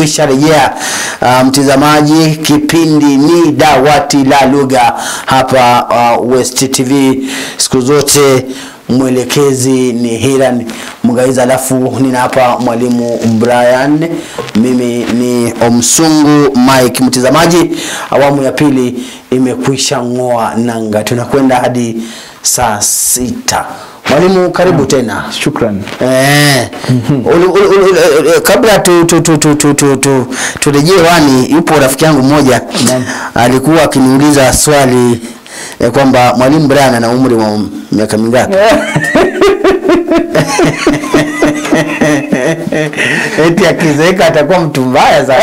tumekwisha rejea mtazamaji. Kipindi ni Dawati la Lugha hapa West TV. Siku zote mwelekezi ni Hiran Mugaiza, alafu nina hapa mwalimu Brian, mimi ni Omsungu Mike. Mtazamaji, awamu ya pili imekwisha ngoa nanga, tunakwenda hadi saa 6. Mwalimu, karibu tena. Shukran. Kabla turejee wani, yupo rafiki yangu mmoja alikuwa akiniuliza swali kwamba mwalimu Brian ana umri wa miaka mingapi? Eti akizeeka atakuwa mtu mbaya sana.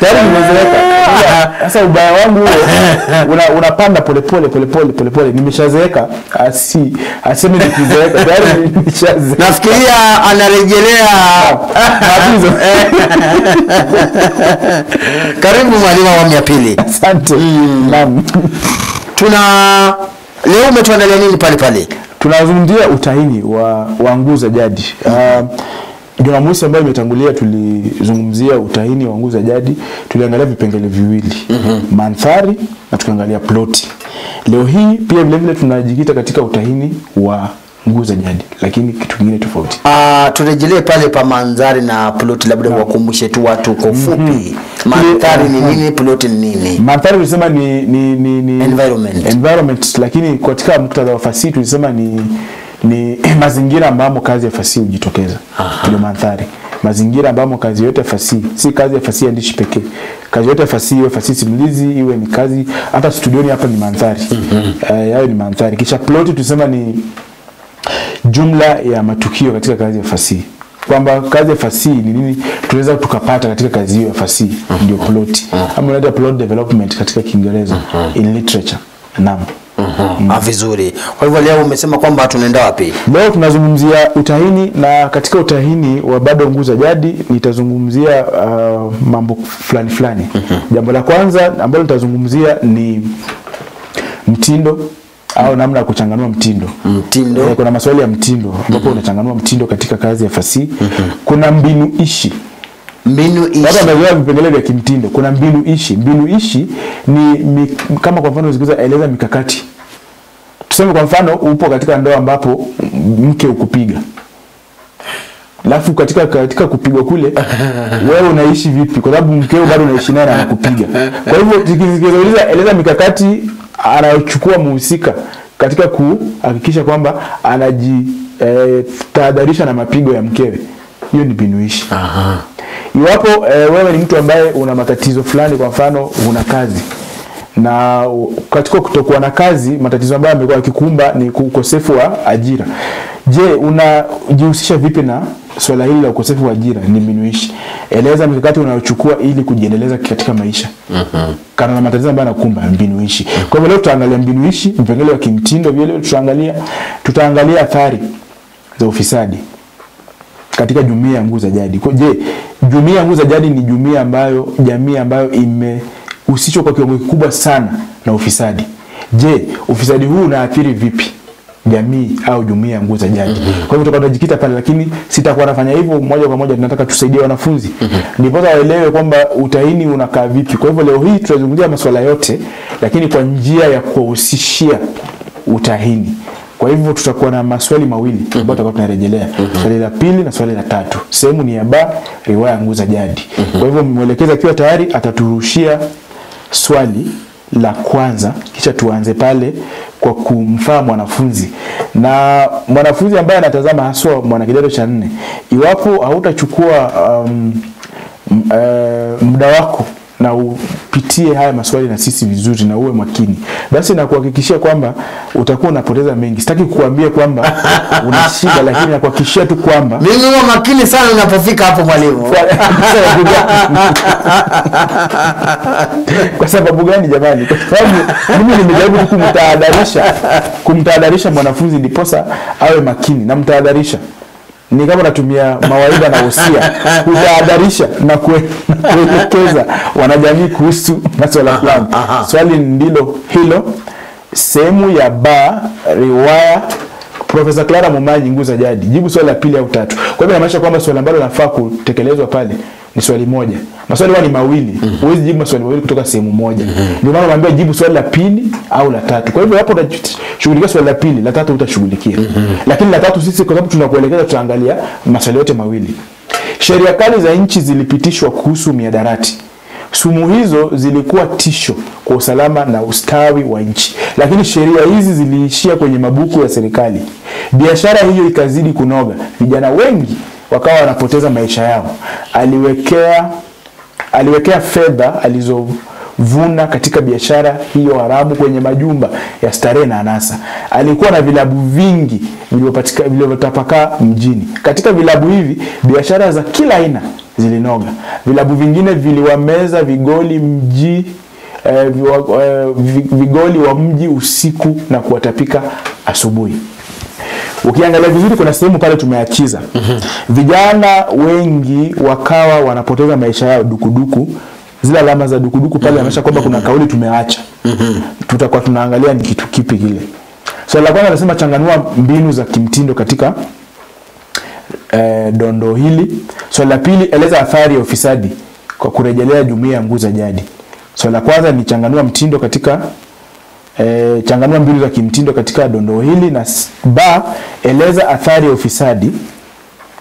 Tayari nimezeeka. Sasa ubaya wangu unapanda polepole. Nimeshazeeka, aseme nikizeeka tayari nimeshazeeka. Nafikiria anarejelea habizo. Karibu mwalimu wa ya pili. Asante. Naam. Leo umetuandalia nini pale? Tunazungumzia utahini wa nguu za jadi. Jumamosi ambayo imetangulia tulizungumzia utahini wa nguu za jadi, tuliangalia vipengele viwili, mandhari na tukaangalia ploti. Leo hii pia vile tunajikita katika utahini wa nguu za jadi, lakini kitu kingine tofauti. Turejelee pale pa mandhari na ploti, labda wakumbushe tu watu kwa ufupi. Mandhari ni nini, ploti ni nini? Mandhari tulisema ni environment, lakini katika muktadha wa fasihi tulisema ni mazingira ambamo kazi ya fasihi hujitokeza. Ndio mandhari. Mazingira ambamo kazi yote ya fasihi, si kazi ya fasihi andishi pekee. Kazi yote ya fasihi, iwe fasihi simulizi, iwe ni kazi hata studioni, hapa ni mandhari. Hayo ni mandhari. Kisha ploti tulisema ni jumla ya matukio katika kazi ya fasihi. Kwamba kazi ya fasihi ni nini tunaweza tukapata katika kazi hiyo ya fasihi, ndio ploti. Ama unaita plot development katika Kiingereza, in literature. Naam. Vizuri. Kwa hivyo leo umesema kwamba tunaenda wapi? Leo tunazungumzia utahini, na katika utahini wa bado nguu za jadi nitazungumzia mambo fulani. Jambo la kwanza ambalo nitazungumzia ni mtindo au namna ya kuchanganua mtindo. Kuna maswali ya mtindo ambapo unachanganua mtindo katika kazi ya fasihi. Kuna mbinu ishi. Baada ya vipengele vya kimtindo, kuna mbinu ishi. Mbinu ishi ni kama kwa mfano zikuza eleza mikakati. Tuseme kwa mfano upo katika ndoa ambapo mke ukupiga. Alafu katika kupigwa kule wewe unaishi vipi? Kwa sababu mkeo bado unaishi naye na anakupiga. Kwa hivyo tukieleza eleza mikakati anayochukua mhusika katika kuhakikisha kwamba tahadharisha na mapigo ya mkewe. Hiyo ni mbinu ishi. Iwapo wewe ni mtu ambaye una matatizo fulani, kwa mfano una kazi, na katika kutokuwa na kazi matatizo ambayo yamekuwa yakikumba ni ukosefu wa ajira. Je, unajihusisha vipi na swala hili la ukosefu wa ajira? Ni mbinu ishi. Eleza mikakati unayochukua ili kujiendeleza katika maisha. Kana na matatizo ambayo yanakumba, mbinu ishi. Kwa hivyo leo tutaangalia mbinu ishi, vipengele vya kimtindo vile tutaangalia athari za ufisadi katika jumuiya ya nguu za jadi. Je, jumuiya ya nguu za jadi ni jamii ambayo imehusishwa kwa kiwango kikubwa sana na ufisadi. Je, ufisadi huu unaathiri vipi jamii au jumuiya ya nguu za jadi? Kwa hivyo tutajikita pale, lakini sitakuwa nafanya hivyo moja kwa moja. Tunataka tusaidie wanafunzi ndipo waelewe kwamba utahini unakaa vipi. Kwa hivyo leo hii tutazungumzia masuala yote, lakini kwa njia ya kuhusishia utahini. Kwa hivyo tutakuwa na maswali mawili ambayo tutakuwa tunarejelea. Swali la pili na swali la tatu. Sehemu ni ya riwaya ya nguu za jadi. Kwa hivyo mwelekezi akiwa tayari ataturushia swali la kwanza, kisha tuanze pale kwa kumfaa mwanafunzi. Na mwanafunzi ambaye anatazama haswa mwana kidato cha 4, iwapo hautachukua muda wako na upitie haya maswali na sisi vizuri na uwe makini, basi na kuhakikishia kwamba utakuwa unapoteza mengi. Sitaki kukuambia kwamba una shida, lakini nakuhakikishia tu kwamba mimi huwa makini sana unapofika hapo mwalimu. Kwa sababu gani jamani? Kwa sababu mimi nimejaribu kumtahadharisha mwanafunzi ndiposa awe makini, na mtahadharisha ni kama natumia mawaidha na usia, kutahadharisha na kuelekeza wanajamii kuhusu masuala fulani. Swali ndilo hilo. Sehemu ya riwaya Profesa Clara Momanyi Nguza Jadi, jibu swali la pili au tatu. Kwa hivyo inamaanisha kwamba swali ambalo linafaa kutekelezwa pale ni swali moja. Maswali ni mawili. Huwezi jibu maswali mawili kutoka sehemu moja. Ndio maana naambia jibu swali la pili au la tatu. Kwa hivyo hapo utashughulikia swali la pili, la tatu utashughulikia. Lakini la tatu sisi kwa sababu tunakuelekeza tutaangalia maswali yote mawili. Sheria kali za nchi zilipitishwa kuhusu mihadarati. Sumu hizo zilikuwa tisho kwa usalama na ustawi wa nchi. Lakini sheria hizi ziliishia kwenye mabuku ya serikali. Biashara hiyo ikazidi kunoga. Vijana wengi wakawa wanapoteza maisha yao. Aliwekea fedha alizovuna katika biashara hiyo haramu kwenye majumba ya starehe na anasa. Alikuwa na vilabu vingi vilivyotapakaa mjini. Katika vilabu hivi biashara za kila aina zilinoga. Vilabu vingine viliwameza vigoli wa mji usiku na kuwatapika asubuhi. Ukiangalia vizuri kuna sehemu pale tumeachiza. Vijana wengi wakawa wanapoteza maisha yao dukuduku. Zile alama za dukuduku pale inaonyesha kwamba kuna kauli tumeacha. Tutakuwa tunaangalia ni kitu kipi kile. So la kwanza nasema changanua mbinu za kimtindo katika dondo hili. So la pili eleza athari ya ufisadi kwa kurejelea jumuiya ya Nguza Jadi. So la kwanza ni changanua mtindo katika changanua mbinu za kimtindo katika dondo hili, na ba eleza athari ya ufisadi.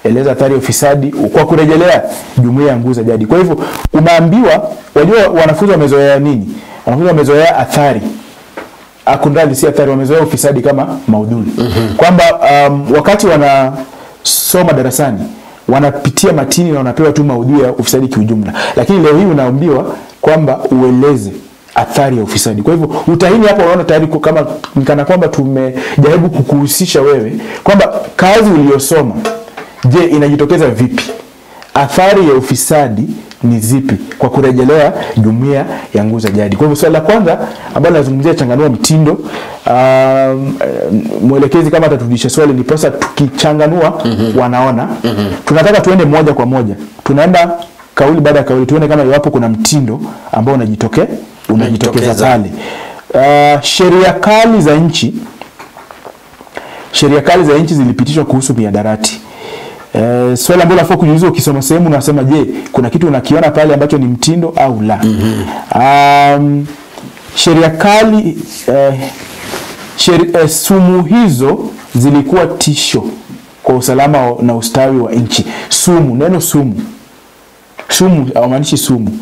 Eleza athari ya ufisadi kwa kurejelea jumuiya ya Nguza Jadi. Kwa hivyo umeambiwa, wajua wanafunzi wamezoea nini? Wanafunzi wamezoea athari. Akundali si athari, wamezoea ufisadi kama maudhui. Kwamba wakati wanasoma darasani wanapitia matini na wanapewa tu maudhui ya ufisadi kiujumla. Lakini leo hii unaambiwa kwamba ueleze athari ya ufisadi. Kwa hivyo utahini hapo unaona tayari kama nikana kwamba tumejaribu kukuhusisha wewe kwamba kazi uliyosoma je inajitokeza vipi? Athari ya ufisadi ni zipi kwa kurejelea jumuiya ya Nguza Jadi. Kwa hivyo swali la kwanza ambalo nazungumzia changanua mtindo, mwelekezi kama atatudisha swali ni posa tukichanganua wanaona. Tunataka tuende moja kwa moja. Tunaenda kauli baada ya kauli tuone kama iwapo kuna mtindo ambao unajitokeza pale. Sheria kali za nchi zilipitishwa kuhusu mihadarati. Swali ambalo unafaa kujiuliza ukisoma sehemu unasema je, kuna kitu unakiona pale ambacho ni mtindo au la? Sheria kali sumu hizo zilikuwa tisho kwa usalama na ustawi wa nchi. Sumu, neno sumu haumaanishi sumu.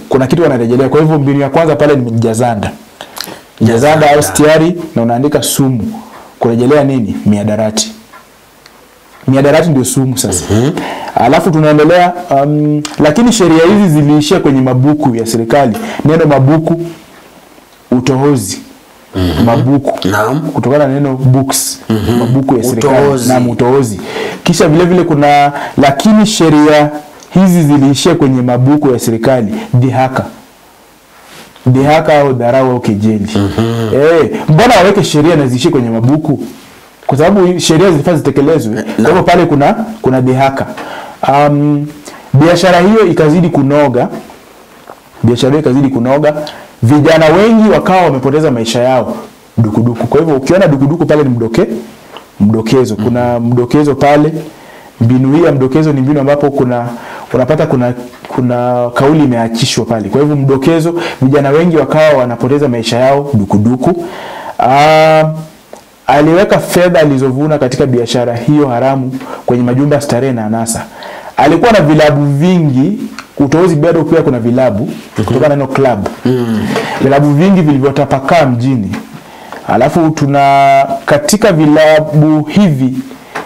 Kuna kitu wanarejelea. Kwa hivyo mbinu ya kwanza pale ni jazanda au stiari, na unaandika sumu kurejelea nini? Mihadarati. Mihadarati ndio sumu sasa. Alafu tunaendelea lakini sheria hizi ziliishia kwenye mabuku ya serikali. Neno mabuku utohozi. Mabuku. Naam. Kutokana na neno books. Mabuku ya serikali na utohozi. Kisha vile vile kuna lakini sheria hizi ziliishia kwenye mabuku ya serikali. Dhihaka au dharau au kejeli. Mbona waweke sheria na ziishie kwenye mabuku? Kwa sababu sheria zilifaa zitekelezwe. Kwa hivyo pale kuna dhihaka. Biashara hiyo ikazidi kunoga. Vijana wengi wakawa wamepoteza maisha yao dukuduku. Kwa hivyo ukiona dukuduku pale ni mdokezo. Kuna mdokezo pale. Mbinu hii ya mdokezo ni mbinu ambapo unapata kuna kauli imeachishwa pale. Kwa hivyo mdokezo, vijana wengi wakawa wanapoteza maisha yao dukuduku. Aliweka fedha alizovuna katika biashara hiyo haramu kwenye majumba starehe na anasa. Alikuwa na vilabu vingi. Utohozi bado pia kuna vilabu kutoka neno club. Vilabu vingi vilivyotapakaa mjini. Alafu katika vilabu hivi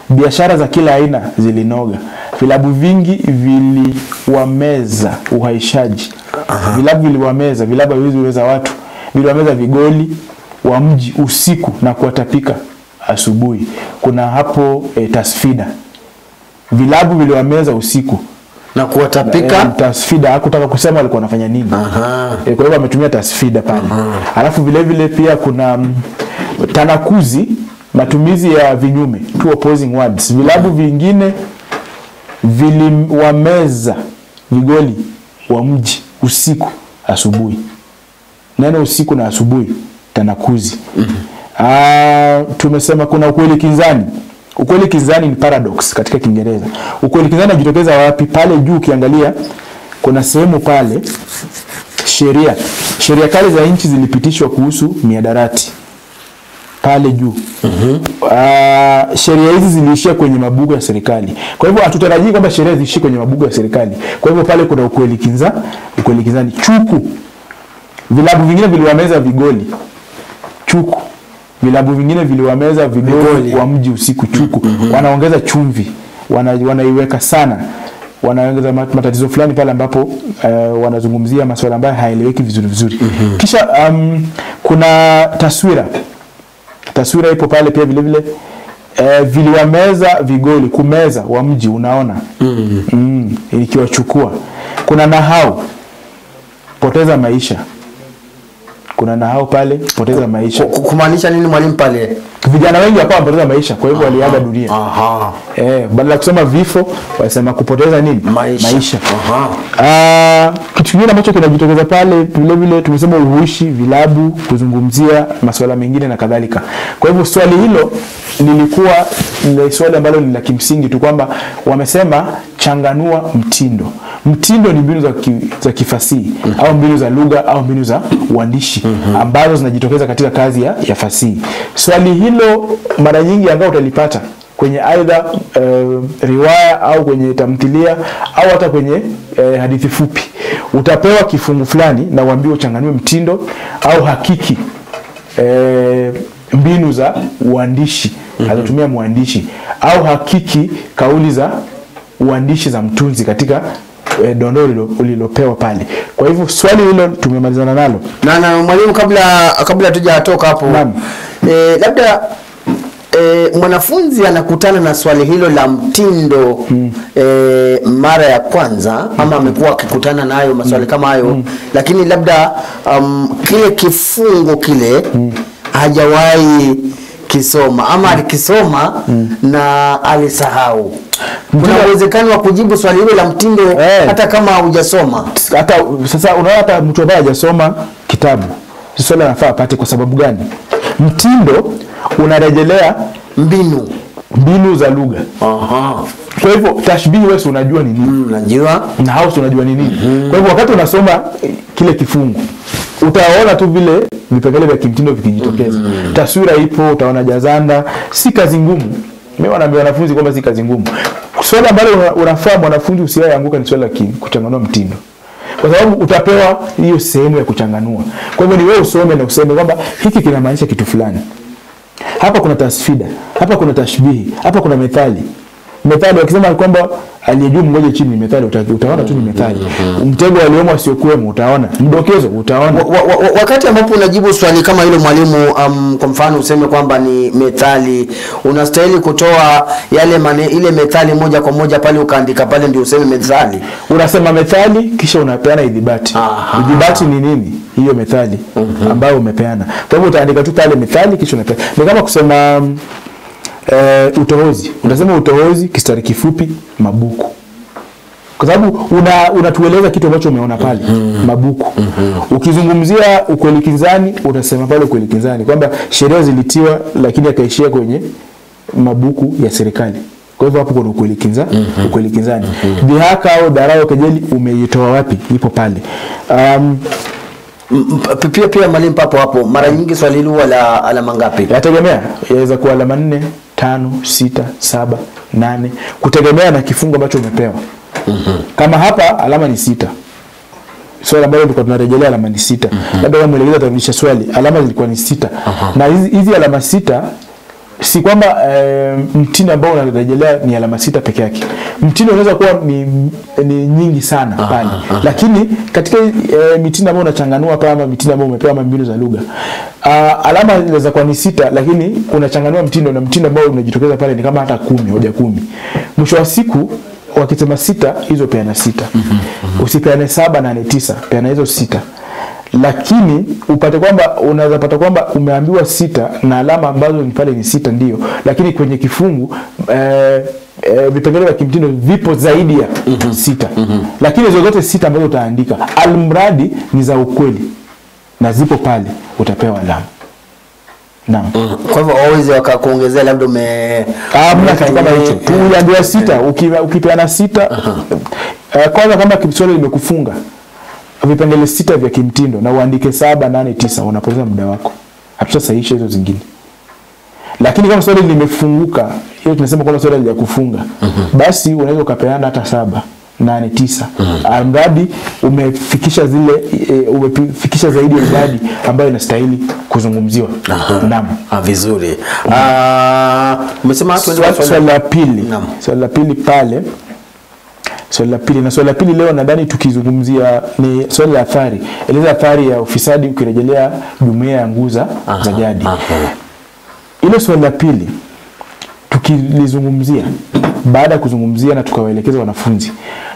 biashara za kila aina zilinoga. Vilabu vingi viliwameza uhaishaji. Vilabu viliwameza watu. Viliwameza vigoli wa mji usiku na kuwatapika asubuhi. Kuna hapo tasfida. Vilabu viliwameza usiku na kuwatapika. Tasfida hakutaka kusema alikuwa anafanya nini. Kwa hivyo ametumia tasfida pale. Alafu vile vile pia kuna tanakuzi, matumizi ya vinyume, two opposing words. Vilabu vingine viliwameza vigoli wa mji usiku asubuhi. Neno usiku na asubuhi tanakuzi. Tumesema kuna ukweli kinzani. Ukweli kinzani ni paradox katika Kiingereza. Ukweli kinzani unajitokeza wapi? Pale juu ukiangalia kuna sehemu pale sheria kali za nchi zilipitishwa kuhusu mihadarati. Pale juu. Sheria hizi ziliishia kwenye mabugu ya serikali. Kwa hivyo hatutarajii kwamba sheria ziishie kwenye mabugu ya serikali. Kwa hivyo pale kuna ukweli kinzani. Chuku. Vilabu vingine viliwameza vigoli. Chuku. Vilabu vingine viliwameza vigoli wa mji usiku. Chuku. Wanaongeza chumvi. Wanaiweka sana. Wanaongeza matatizo fulani pale ambapo wanazungumzia masuala ambayo haeleweki vizuri. Kisha kuna taswira ipo pale pia vile viliwameza vigoli, kumeza wa mji, unaona. Ikiwachukua. Kuna nahau, poteza maisha. Kuna nahau pale, poteza maisha. Kumaanisha nini mwalimu pale? Vijana wengi wakawa wapoteza maisha, kwa hivyo waliaga dunia. Badala ya kusema vifo, wasema kupoteza nini? Maisha. Kitu kingine ambacho kinajitokeza pale vile tumesema uhuishi, vilabu, kuzungumzia masuala mengine na kadhalika. Kwa hivyo swali hilo lilikuwa ni swali ambalo ni la kimsingi tu, kwamba wamesema changanua mtindo. Mtindo ni mbinu za kifasihi au mbinu za lugha au mbinu za uandishi ambazo zinajitokeza katika kazi ya fasihi. Swali hilo mara nyingi angao utalipata kwenye aidha riwaya au kwenye tamthilia au hata kwenye hadithi fupi. Utapewa kifungu fulani na uambiwe uchanganue mtindo au hakiki mbinu za uandishi anatumia mwandishi, au hakiki kauli za uandishi za mtunzi katika dondoo ulilopewa pale. Kwa hivyo swali hilo tumemalizana nalo. Na mwalimu, kabla tujatoka hapo, labda mwanafunzi anakutana na swali hilo la mtindo mara ya kwanza, ama amekuwa akikutana nayo maswali kama hayo, lakini labda kile kifungo kile hajawahi kisoma, ama alikisoma na alisahau. Kuna uwezekano wa kujibu swali hilo la mtindo hata kama hujasoma. Hata sasa unaona, hata mtu ambaye hajasoma kitabu swali anafaa apate. Kwa sababu gani? Mtindo unarejelea mbinu za lugha. Kwa hivyo tashbihi wewe unajua ni nini? Unajua. Na house unajua ni nini? Kwa hivyo wakati unasoma kile kifungu utaona tu vile vipengele vya kimtindo vikijitokeza. Taswira ipo, utaona jazanda, si kazi ngumu. Mimi wanaambia wanafunzi kwamba si kazi ngumu. Swali ambalo unafaa mwanafunzi usianguka ni swali la kuchanganua mtindo. Kwa sababu utapewa hiyo sehemu ya kuchanganua. Kwa hivyo ni wewe usome na useme kwamba hiki kinamaanisha kitu fulani. Hapa kuna tasfida, hapa kuna tashbihi, hapa kuna methali. Methali wakisema kwamba aliyejua mmoja chini ni methali, utaona tu ni methali. Mtego aliomo asiokuwemo utaona. Mdokezo utaona. Wakati ambapo unajibu swali kama hilo mwalimu, kwa mfano useme kwamba ni methali, unastahili kutoa ile methali moja kwa moja pale ukaandika pale ndio useme methali. Unasema methali kisha unapeana idhibati. Idhibati ni nini? Hiyo methali ambayo umepeana. Kwa hivyo utaandika tu pale methali kisha unapeana. Ni kama kusema utohozi. Unasema utohozi kistari kifupi mabuku. Kwa sababu unatueleza kitu ambacho umeona pale, mabuku. Ukizungumzia ukweli kinzani, utasema pale ukweli kinzani kwamba sheria zilitiwa lakini akaishia kwenye mabuku ya serikali. Kwa hivyo hapo kuna ukweli kinzani. Dhihaka au dharau, kejeli umeitoa wapi? Ipo pale. Pia mwalimu hapo mara nyingi swali hilo la alama ngapi? Yategemea, yaweza kuwa alama 4, 5, 6, 7, 8 kutegemea na kifungo ambacho umepewa. Kama hapa alama ni 6. Swali ambalo tulikuwa tunarejelea alama ni 6. Labda kama mwelekezi atarudisha swali, alama zilikuwa ni 6. Na hizi alama 6 si kwamba mtindo ambao unarejelea ni alama 6 peke yake. Mtindo unaweza kuwa ni nyingi sana pale. Lakini katika mitindo ambayo unachanganua kama mitindo ambayo umepewa mbinu za lugha, alama inaweza kuwa ni 6 lakini unachanganua mtindo na mtindo ambao unajitokeza pale ni kama hata 10, hoja 10. Mwisho wa siku wakisema 6 hizo peana 6. Usipeane 7, 8, 9, peana hizo 6. Lakini upate kwamba unaweza pata kwamba umeambiwa 6 na alama ambazo ni pale ni 6 ndio, lakini kwenye kifungu vipengele vya kimtindo vipo zaidi ya 6. Lakini hizo zote 6 ambazo utaandika almradi ni za ukweli na zipo pale, utapewa alama. Naam. Kwa hivyo hawezi wakakuongezea labda Hamna kitu kama hicho. Tu uliambiwa 6, ukipeana 6 kwanza kama swali limekufunga vipengele 6 vya kimtindo na uandike 7, 8, 9 unapoteza muda wako. Hatusahihisha hizo zingine. Lakini kama swali limefunguka, hiyo tunasema kwamba swali la kufunga. Basi unaweza ukapeana hata 7, 8, 9. Almradi umefikisha zile umefikisha zaidi ya idadi ambayo inastahili kuzungumziwa. Naam. Vizuri. Umesema swali la pili. Swali la pili pale. Swali la pili leo nadhani tukizungumzia ni swali la athari. Eleza athari ya ufisadi ukirejelea jumuiya ya nguza za jadi. Ile swali la pili tukilizungumzia, baada ya kuzungumzia na tukawaelekeza wanafunzi,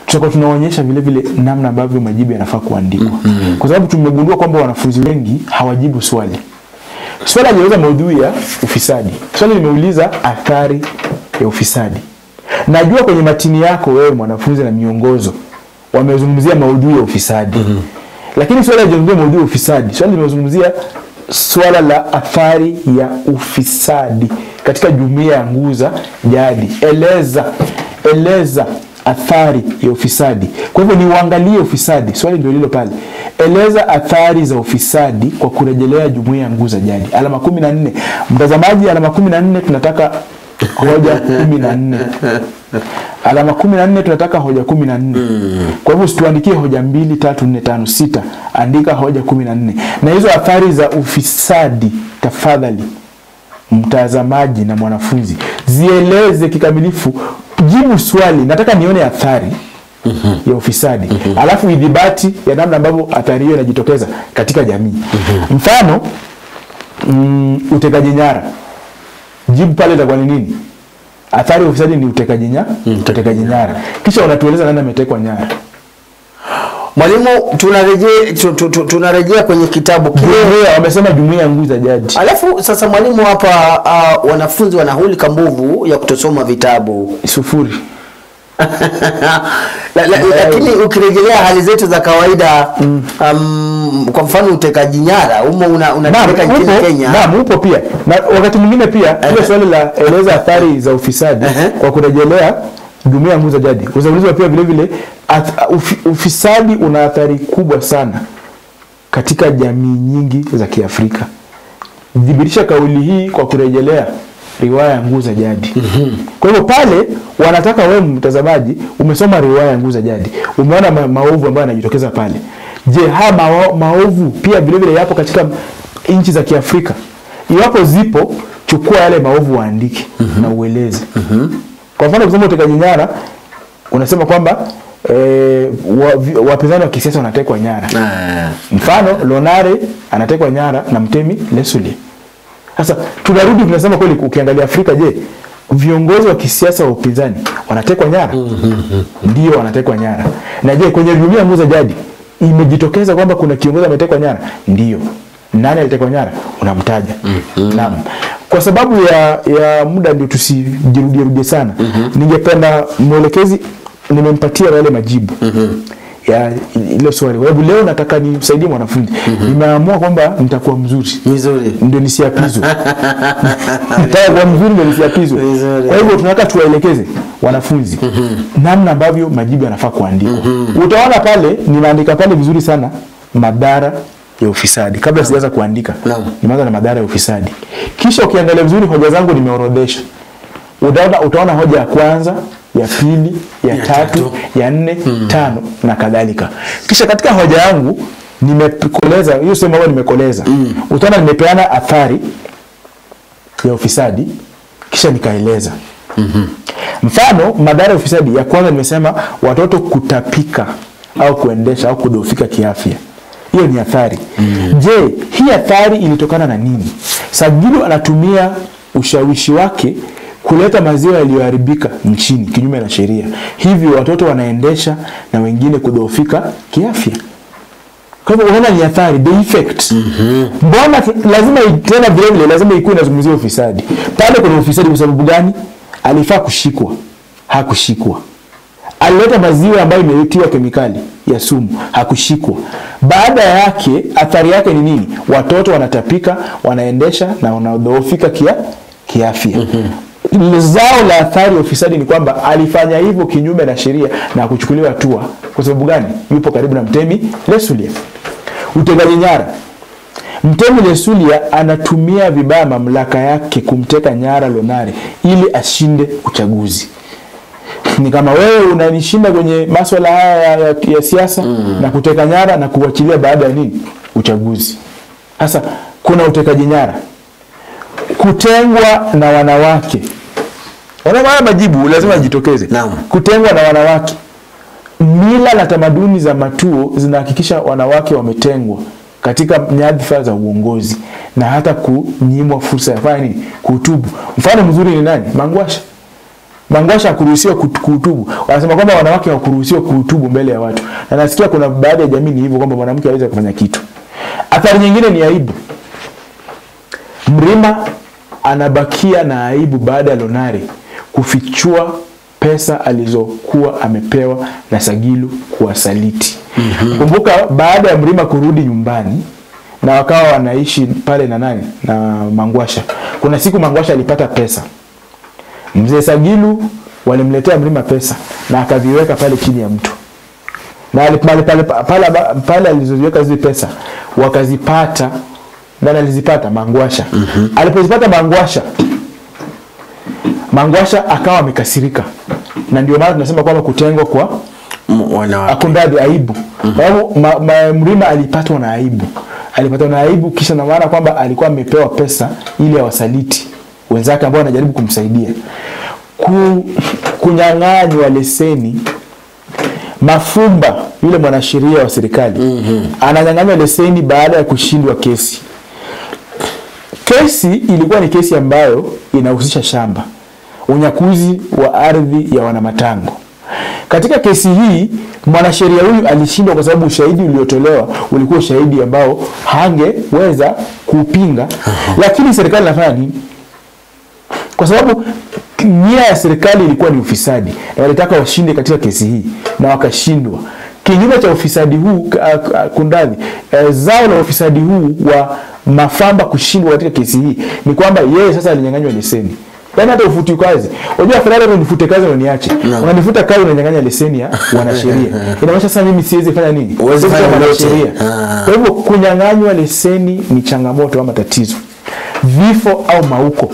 tutakuwa tunaonyesha vile vile namna ambavyo majibu yanafaa kuandikwa. Kwa sababu tumegundua kwamba wanafunzi wengi hawajibu swali. Swali linauliza maudhui ya ufisadi. Swali limeuliza athari ya ufisadi. Najua kwenye matini yako wewe mwanafunzi na miongozo wamezungumzia maudhui ya ufisadi. Lakini swali linazungumzia maudhui ya ufisadi. Swali limezungumzia swala la athari ya ufisadi katika jumuiya ya nguza jadi. Eleza athari ya ufisadi. Kwa hivyo ni uangalie ufisadi. Swali ndio lilo pale. Eleza athari za ufisadi kwa kurejelea jumuiya ya nguza jadi. Alama 14. Mtazamaji, alama 14 tunataka hoja 14. Alama 14 tunataka hoja 14. Kwa hivyo usituandikie hoja 2, 3, 4, 5, 6. Andika hoja 14. Na hizo athari za ufisadi tafadhali mtazamaji na mwanafunzi zieleze kikamilifu. Jibu swali, nataka nione athari ya ufisadi. Alafu idhibati ya namna ambavyo athari hiyo inajitokeza katika jamii. Mfano utekaji nyara. Jibu pale itakuwa ni nini? Athari ya ufisadi ni utekaji nyara. Kisha unatueleza nani ametekwa nyara. Mwalimu, tunarejea kwenye kitabu kile. Wamesema jumuiya ya nguza jadi. Alafu sasa mwalimu hapa wanafunzi wanahulika mbovu ya kutosoma vitabu. 0. Lakini ukirejelea hali zetu za kawaida kwa mfano utekaji nyara unateka nchini Kenya. Naam, upo pia. Na wakati mwingine pia ile swali la eleza athari za ufisadi kwa kurejelea jumuiya ya nguza jadi. Uzaulizwa pia vile vile ufisadi una athari kubwa sana katika jamii nyingi za Kiafrika. Dhibitisha kauli hii kwa kurejelea riwaya ya nguza jadi. Kwa hivyo pale wanataka wewe mtazamaji umesoma riwaya ya nguza jadi. Umeona maovu ambayo yanajitokeza pale. Je, haya maovu pia vile vile yapo katika nchi za Kiafrika? Iwapo zipo, chukua yale maovu waandike na ueleze. Kwa mfano kusema utekaji nyara, unasema kwamba wapinzani wa kisiasa wanatekwa nyara. Mfano Lonare anatekwa nyara na Mtemi Lesule. Sasa tunarudi tunasema kweli ukiangalia Afrika, je, viongozi wa kisiasa wa upinzani wanatekwa nyara? Ndio wanatekwa nyara. Na je, kwenye jumuiya ya nguza jadi imejitokeza kwamba kuna kiongozi ametekwa nyara? Ndio. Nani alitekwa nyara? Unamtaja. Naam. Kwa sababu ya muda ndio tusijirudie sana. Ningependa mwelekezi nimempatia wale majibu. Ya ile swali. Wewe leo nataka nimsaidie mwanafunzi. Nimeamua kwamba nitakuwa mzuri. Ndio nisiapizwe. Nataka kuwa mzuri ndio nisiapizwe. Kwa hivyo tunataka tuwaelekeze wanafunzi namna ambavyo majibu yanafaa kuandikwa. Utaona pale nimeandika pale vizuri sana madhara ya ufisadi. Kabla sijaanza kuandika, nimeanza na madhara ya ufisadi. Kisha ukiangalia vizuri hoja zangu nimeorodhesha. Utaona hoja ya kwanza, ya pili, ya tatu, ya 4, 5 na kadhalika. Kisha katika hoja yangu nimekoleza, hiyo sema wao nimekoleza. Utaona nimepeana athari ya ufisadi kisha nikaeleza. Mfano madhara ya ufisadi ya kwanza nimesema watoto kutapika au kuendesha au kudhoofika kiafya. Hiyo ni athari. Je, hii athari ilitokana na nini? Sagilu anatumia ushawishi wake kuleta maziwa yaliyoharibika nchini kinyume na sheria. Hivyo watoto wanaendesha na wengine kudhoofika kiafya. Kwa hivyo unaona ni athari, the effect. Mbona lazima tena vile vile lazima ikuwe inazungumzia ufisadi. Pale kuna ufisadi kwa sababu gani? Alifaa kushikwa, hakushikwa. Alileta maziwa ambayo imetiwa kemikali ya sumu, hakushikwa. Baada yake athari yake ni nini? Watoto wanatapika, wanaendesha na wanadhoofika kiafya. Zao la athari ya ufisadi ni kwamba alifanya hivyo kinyume na sheria na kuchukuliwa hatua. Kwa sababu gani? Yupo karibu na Mtemi Lesulia. Utekaji nyara. Mtemi Lesulia anatumia vibaya mamlaka yake kumteka nyara Lonare ili ashinde uchaguzi. Ni kama wewe unanishinda kwenye masuala haya ya siasa na kuteka nyara na kuachilia baada ya nini? Uchaguzi. Sasa kuna utekaji nyara. Kutengwa na wanawake. Unaona majibu lazima jitokeze. Kutengwa na wanawake. Mila na tamaduni za Matuo zinahakikisha wanawake wametengwa katika nyadhifa za uongozi na hata kunyimwa fursa ya kufanya nini? Kuhutubu. Mfano mzuri ni nani? Mangwasha. Mangwasha hakuruhusiwa kuhutubu. Wanasema kwamba wanawake hawakuruhusiwa kuhutubu mbele ya watu. Na nasikia kuna baadhi ya jamii ni hivyo kwamba mwanamke hawezi kufanya kitu. Athari nyingine ni aibu. Mrima anabakia na aibu baada ya Lonare kufichua pesa alizokuwa amepewa na Sagilu kuwasaliti. Kumbuka baada ya Mrima kurudi nyumbani na wakawa wanaishi pale na nani? Na Mangwasha. Kuna siku Mangwasha alipata pesa. Mzee Sagilu walimletea Mrima pesa na akaviweka pale chini ya mtu. Na pale alizoziweka zile pesa wakazipata. Nani alizipata? Mangwasha. Alipozipata Mangwasha akawa amekasirika. Na ndio maana tunasema kwamba kutengwa kwa akundadi aibu. Sababu Mrima alipatwa na aibu. Alipatwa na aibu kisha na maana kwamba alikuwa amepewa pesa ili awasaliti wenzake ambao wanajaribu kumsaidia. Kunyang'anywa leseni. Mafumba yule mwanasheria wa serikali ananyang'anywa leseni baada ya kushindwa kesi. Kesi ilikuwa ni kesi ambayo inahusisha shamba, unyakuzi wa ardhi ya Wanamatango. Katika kesi hii mwanasheria huyu alishindwa kwa sababu ushahidi uliotolewa ulikuwa ushahidi ambao hangeweza kupinga. Lakini serikali inafanya nini? Kwa sababu nia ya serikali ilikuwa ni ufisadi na walitaka washinde katika kesi hii na wakashindwa. Kinyume cha ufisadi huu zao la ufisadi huu wa Mafamba kushindwa katika kesi hii ni kwamba yeye sasa alinyang'anywa leseni. Yaani hata ufuti kazi. Unajua Ferrari unanifute kazi na niache. Unanifuta kazi unanyang'anya leseni ya wanasheria. Inamaanisha sasa mimi siwezi fanya nini? Uweze kufanya wanasheria. Kwa hivyo kunyang'anywa leseni ni changamoto ama tatizo. Vifo au mauko.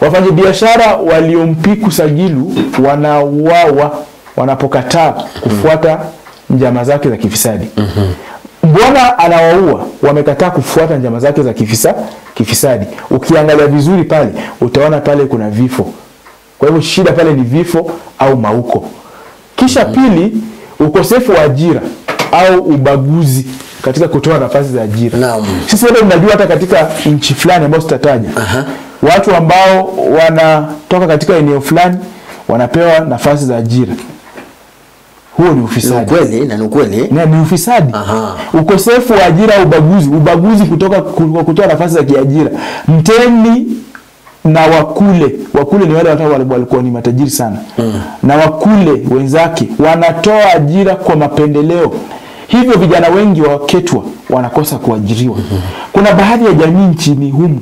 Wafanyabiashara waliompiku Sagilu wanauawa wanapokataa kufuata njama zake za kifisadi. Mbona anawaua? Wamekataa kufuata njama zake za kifisadi. Ukiangalia vizuri pale utaona pale kuna vifo. Kwa hivyo shida pale ni vifo au mauko. Kisha pili, ukosefu wa ajira au ubaguzi katika kutoa nafasi za ajira. Sisi wote tunajua hata katika nchi fulani ambazo tutataja. Watu ambao wanatoka katika eneo fulani wanapewa nafasi za ajira. Huo ni ufisadi. Ni ufisadi. Ukosefu wa ajira au ubaguzi kutoka kutoa nafasi za kiajira. Mtemi na Wakule ni wale watu walikuwa ni matajiri sana. Na Wakule wenzake wanatoa ajira kwa mapendeleo. Hivyo vijana wengi wa Ketwa wanakosa kuajiriwa. Kuna baadhi ya jamii nchini humu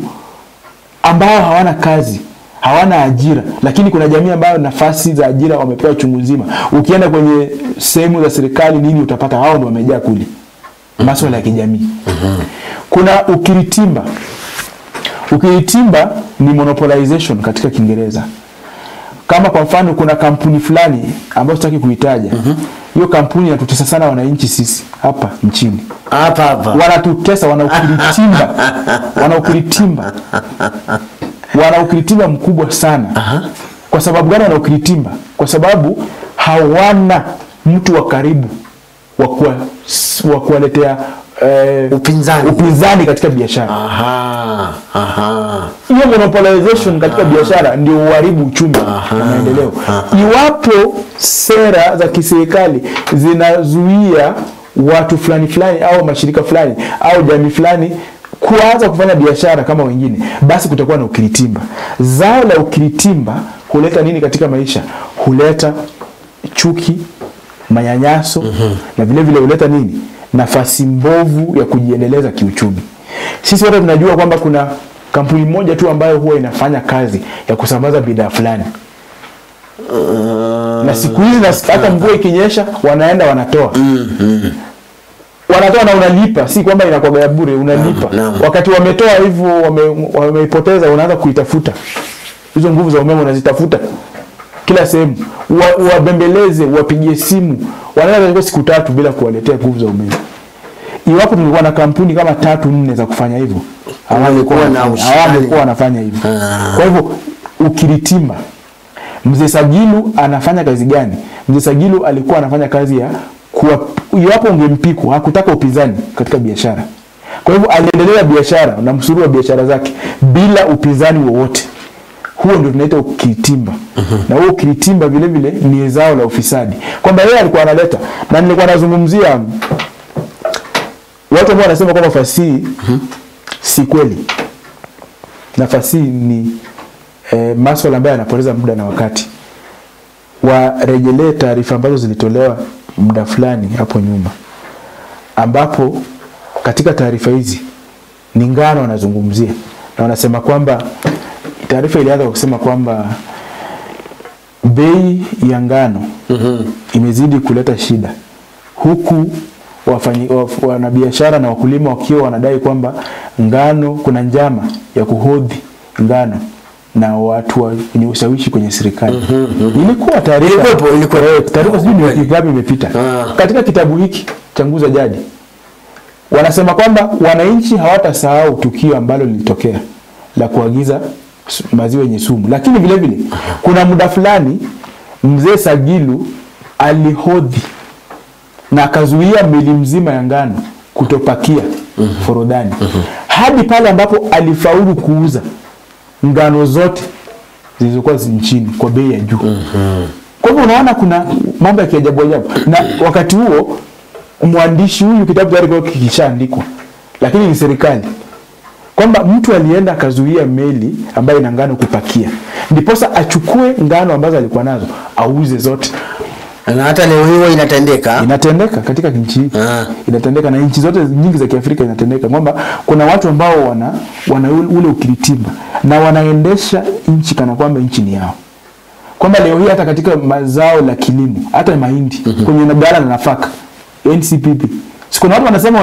ambao hawana kazi, hawana ajira, lakini kuna jamii ambayo nafasi za ajira wamepewa chungu nzima. Ukienda kwenye sehemu za serikali nini utapata hao ndio wamejaa kule. Masuala ya kijamii. Kuna ukiritimba. Ukiritimba ni monopolization katika Kiingereza. Kama kwa mfano kuna kampuni fulani ambayo sitaki kuitaja. Hiyo kampuni inatutesa sana wananchi sisi hapa nchini. Hapa. Wanatutesa, wanaukiritimba mkubwa sana. Kwa sababu gani wanaukiritimba? Kwa sababu hawana mtu wa karibu wa kuwaletea upinzani katika biashara. Hiyo monopolization katika biashara ndio uharibu uchumi na maendeleo. Iwapo sera za kiserikali zinazuia watu fulani au mashirika fulani au jamii fulani kuanza kufanya biashara kama wengine, basi kutakuwa na ukiritimba. Zao la ukiritimba huleta nini katika maisha? Huleta chuki manyanyaso na vile vile huleta nini? Nafasi mbovu ya kujiendeleza kiuchumi. Sisi wote tunajua kwamba kuna kampuni moja tu ambayo huwa inafanya kazi ya kusambaza bidhaa fulani. Na siku hizi hata mvua ikinyesha wanaenda wanatoa. Wanatoa na unalipa, si kwamba inakuwa bure, unalipa. Wakati wametoa hivyo wameipoteza, unaanza kuitafuta. Hizo nguvu za umeme unazitafuta kila sehemu. Wabembeleze, wapigie simu. Wanaenda kwa siku 3 bila kuwaletea nguvu za umeme. Iwapo tulikuwa na kampuni kama 3-4 za kufanya hivyo, hawangekuwa wanafanya hivyo. Kwa hivyo ukiritimba, Mzee Sagilu anafanya kazi gani? Mzee Sagilu alikuwa anafanya kazi ya iwapo ungempiku, hakutaka upinzani katika biashara. Kwa hivyo aliendelea biashara na msururu wa biashara zake bila upinzani wowote. Huo ndio tunaita ukiritimba. Na huo ukiritimba vile vile ni zao la ufisadi. Kwamba yeye alikuwa analeta, na nilikuwa nazungumzia watu ambao wanasema kwamba fasihi si kweli. Na fasihi ni masuala ambayo yanapoteza muda na wakati. Warejelee taarifa ambazo zilitolewa muda fulani hapo nyuma, ambapo katika taarifa hizi ni ngano wanazungumzia, na wanasema kwamba taarifa ilianza kusema kwamba bei ya ngano imezidi kuleta shida, huku wanabiashara na wakulima wakiwa wanadai kwamba ngano, kuna njama ya kuhodhi ngano na watu wenye ushawishi kwenye serikali. Ilikuwa taarifa sijui ni wiki ngapi imepita. Katika kitabu hiki cha Nguza Jadi wanasema kwamba wananchi hawatasahau tukio ambalo lilitokea la kuagiza maziwa yenye sumu. Lakini vile vile kuna muda fulani Mzee Sagilu alihodhi na akazuia meli mzima ya ngano kutopakia forodhani. Hadi pale ambapo alifaulu kuuza ngano zote zilizokuwa nchini kwa bei ya juu. Kwa hivyo unaona kuna mambo ya kiajabu ajabu. Na wakati huo mwandishi huyu kitabu tayari kishaandikwa, lakini ni serikali, kwamba mtu alienda akazuia meli ambayo ina ngano kupakia, ndiposa achukue ngano ambazo alikuwa nazo auze zote. Na hata leo hiyo inatendeka katika nchi. Inatendeka na nchi zote nyingi za Kiafrika inatendeka, kwamba kuna watu ambao wana ule ukiritimba na wanaendesha nchi kana kwamba nchi ni yao. Kwamba leo hii hata katika mazao la kilimo, hata mahindi kwenye nagara na nafaka NCPP, kuna watu wanasema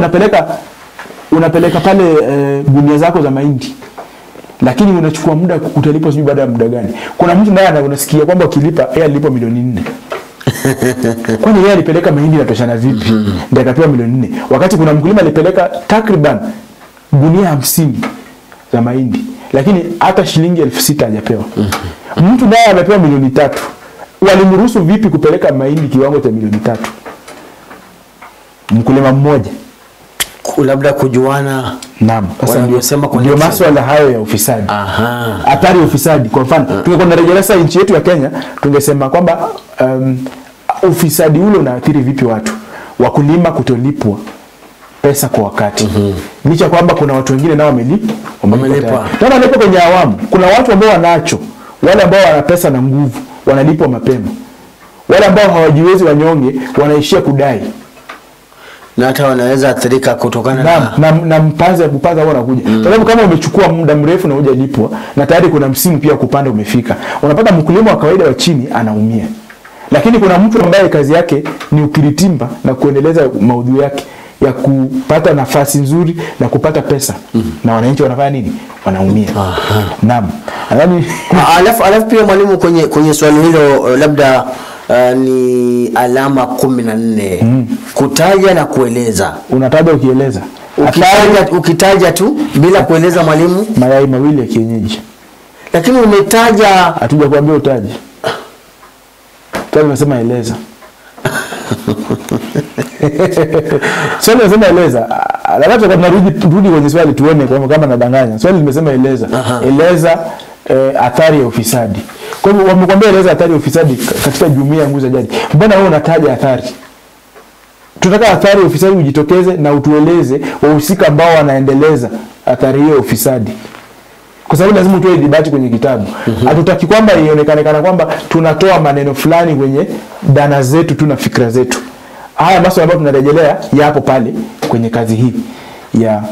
unapeleka pale gunia zako za mahindi, lakini unachukua muda utalipa sijui baada ya muda gani. Kuna mtu naye unasikia kwamba ukilipa yeye alipa milioni 4. Kwani yeye alipeleka mahindi inatoshana vipi ndio akapewa milioni 4, wakati kuna mkulima alipeleka takriban gunia 50 za mahindi, lakini hata shilingi 6,000 hajapewa. Mtu naye amepewa milioni 3. Walimruhusu vipi kupeleka mahindi kiwango cha milioni 3? Mkulima mmoja, labda kujuana. Naam, sasa ndio masuala hayo ya ufisadi. Athari ya ufisadi. Kwa mfano, tungekuwa tunarejelea nchi yetu ya Kenya, tungesema kwamba ufisadi ule unaathiri vipi watu? Wakulima kutolipwa pesa kwa wakati. Licha kwamba kuna watu wengine nao wamelipwa. Tena walipo kwenye awamu. Kuna watu ambao wanacho, wale ambao wana pesa na nguvu wanalipwa mapema. Wale ambao hawajiwezi wanyonge wanaishia kudai. Na hata wanaweza athirika kutokana na mpaza huwa anakuja. Sababu kama umechukua muda mrefu na hujalipwa na tayari kuna msimu pia kupanda umefika, unapata mkulima wa kawaida wa chini anaumia. Lakini kuna mtu ambaye kazi yake ni ukiritimba na kuendeleza maudhui yake ya kupata nafasi nzuri na kupata pesa, na wananchi wanafanya nini? Wanaumia. Naam. Alafu pia mwalimu, kwenye swali hilo labda ni alama 14. Kutaja na kueleza. Unataja ukieleza. Ukitaja tu bila kueleza mwalimu. Mayai mawili ya kienyeji. Lakini umetaja, hatuja kuambia utaje. Tunasema eleza. Swali nasema eleza. Alafu tunarudi kwenye swali tuone kama nadanganya. Swali limesema eleza. Eleza athari ya ufisadi. Kwa hivyo wamekwambia eleza athari ya ufisadi katika jumuiya ya Nguza Jadi. Mbona wewe unataja athari? Tunataka athari ya ufisadi ujitokeze na utueleze wahusika ambao wanaendeleza athari hiyo ya ufisadi. Kwa sababu lazima utoe idhibati kwenye kitabu. Hatutaki kwamba ionekane kana kwamba tunatoa maneno fulani kwenye dhana zetu tu na fikra zetu. Haya masuala ambayo tunarejelea yapo pale kwenye kazi hii ya